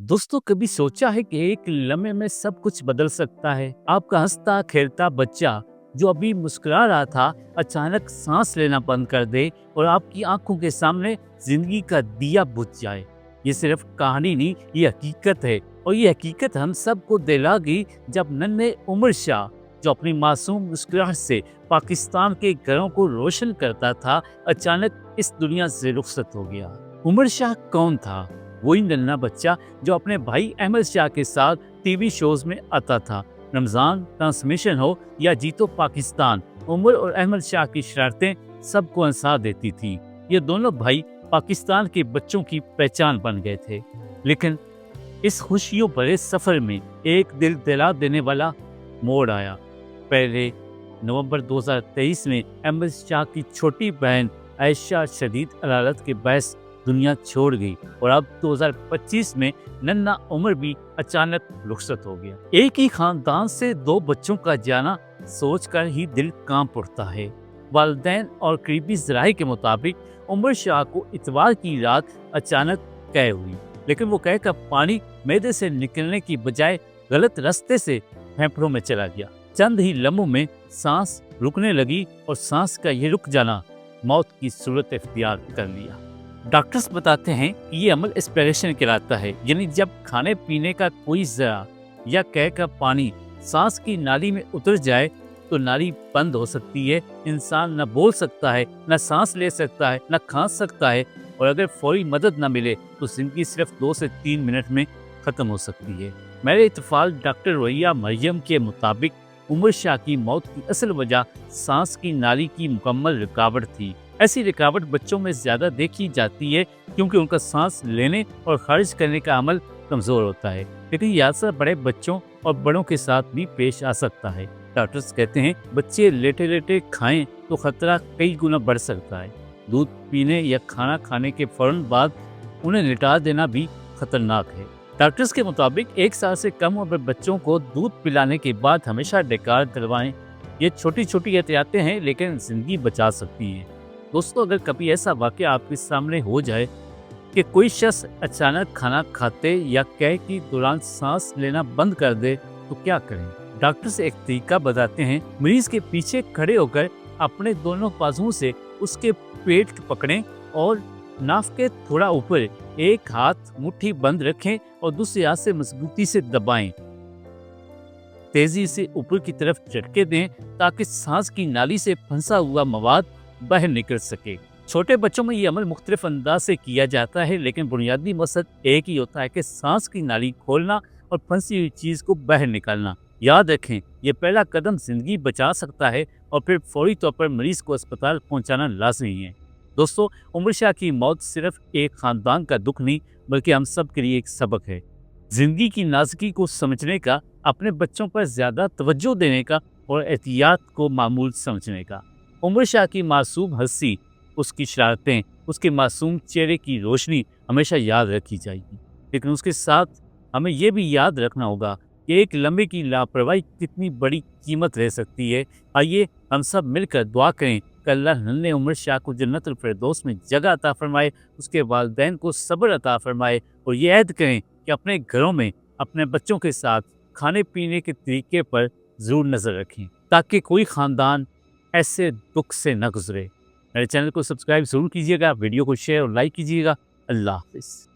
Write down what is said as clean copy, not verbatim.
दोस्तों, कभी सोचा है कि एक लम्हे में सब कुछ बदल सकता है। आपका हंसता खेलता बच्चा जो अभी मुस्कुरा रहा था, अचानक सांस लेना बंद कर दे और आपकी आंखों के सामने जिंदगी का दिया बुझ जाए। ये सिर्फ कहानी नहीं, ये हकीकत है। और ये हकीकत हम सबको दिला गई जब नन्हे उमर शाह, जो अपनी मासूम मुस्कुराहट से पाकिस्तान के घरों को रोशन करता था, अचानक इस दुनिया से रुखसत हो गया। उमर शाह कौन था? वही नन्हा बच्चा जो अपने भाई अहमद शाह के साथ टीवी शोज में आता था। रमजान, ट्रांसमिशन हो या जीतो पाकिस्तान, उमर और अहमद शाह की शरारतें सबको हंसा देती थी। ये दोनों भाई पाकिस्तान के बच्चों की पहचान बन गए थे। लेकिन इस खुशियों भरे सफर में एक दिल दिला देने वाला मोड़ आया। पहले नवंबर 2023 में अहमद शाह की छोटी बहन आयशा शदीद अदालत के बहस दुनिया छोड़ गई और अब 2025 में नन्हा उमर भी अचानक रुखसत हो गया। एक ही खानदान से दो बच्चों का जाना सोचकर ही दिल कांप उठता है। वालिदैन और करीबी ज़राए के मुताबिक उमर शाह को इतवार की रात अचानक कैद हुई, लेकिन वो कैद का पानी मैदे से निकलने की बजाय गलत रास्ते से फेफड़ों में चला गया। चंद ही लम्हों में सांस रुकने लगी और सांस का ये रुक जाना मौत की सूरत इख्तियार कर लिया। डॉक्टर्स बताते हैं कि ये अमल एस्पिरेशन कहलाता है, यानी जब खाने पीने का कोई जरा या कह का पानी सांस की नाली में उतर जाए तो नाली बंद हो सकती है। इंसान न बोल सकता है, न सांस ले सकता है, न खा सकता है, और अगर फौरी मदद न मिले तो जिंदगी सिर्फ 2 से 3 मिनट में खत्म हो सकती है। मेरे इत्तफाल डॉक्टर रैया मरियम के मुताबिक उमर शाह की मौत की असल वजह सांस की नाली की मुकम्मल रुकावट थी। ऐसी रुकावट बच्चों में ज्यादा देखी जाती है क्योंकि उनका सांस लेने और खारिज करने का अमल कमजोर होता है, लेकिन यह असर बड़े बच्चों और बड़ों के साथ भी पेश आ सकता है। डॉक्टर्स कहते हैं बच्चे लेटे लेटे खाएं तो खतरा कई गुना बढ़ सकता है। दूध पीने या खाना खाने के फौरन बाद उन्हें लिटा देना भी खतरनाक है। डॉक्टर्स के मुताबिक 1 साल से कम उम्र बच्चों को दूध पिलाने के बाद हमेशा डेकार करवाएं। ये छोटी छोटी एहतियातें हैं, लेकिन जिंदगी बचा सकती हैं। दोस्तों, अगर कभी ऐसा वाकया आपके सामने हो जाए कि कोई शख्स अचानक खाना खाते या कह के दौरान सांस लेना बंद कर दे तो क्या करें? डॉक्टर्स एक तरीका बताते हैं। मरीज के पीछे खड़े होकर अपने दोनों बाजुओं से उसके पेट पकड़ें और नाक के थोड़ा ऊपर एक हाथ मुट्ठी बंद रखें और दूसरे हाथ से मजबूती से दबाएं। तेजी से ऊपर की तरफ झटके दें ताकि सांस की नाली से फंसा हुआ मवाद बाहर निकल सके। छोटे बच्चों में ये अमल मुख्तलिफ अंदाज से किया जाता है, लेकिन बुनियादी मकसद एक ही होता है कि सांस की नाली खोलना और फंसी हुई चीज को बाहर निकालना। याद रखें, ये पहला कदम जिंदगी बचा सकता है और फिर फौरी तौर पर मरीज को अस्पताल पहुंचाना लाजमी है। दोस्तों, उमर शाह की मौत सिर्फ एक खानदान का दुख नहीं, बल्कि हम सब के लिए एक सबक है। जिंदगी की नाजुकी को समझने का, अपने बच्चों पर ज्यादा तवज्जो देने का और एहतियात को मामूल समझने का। उमर शाह की मासूम हंसी, उसकी शरारतें, उसके मासूम चेहरे की रोशनी हमेशा याद रखी जाएगी, लेकिन उसके साथ हमें यह भी याद रखना होगा कि एक लम्हे की लापरवाही कितनी बड़ी कीमत रह सकती है। आइए हम सब मिलकर दुआ करें कि अल्लाह नन्हे उमर शाह को जन्नतुल फिरदौस में जगह अता फरमाए, उसके वालिदैन को सब्र अता फरमाए, और ये ऐद करें कि अपने घरों में अपने बच्चों के साथ खाने पीने के तरीके पर जरूर नजर रखें, ताकि कोई खानदान ऐसे दुख से न गुजरे। मेरे चैनल को सब्सक्राइब जरूर कीजिएगा, वीडियो को शेयर और लाइक कीजिएगा। अल्लाह हाफिज़।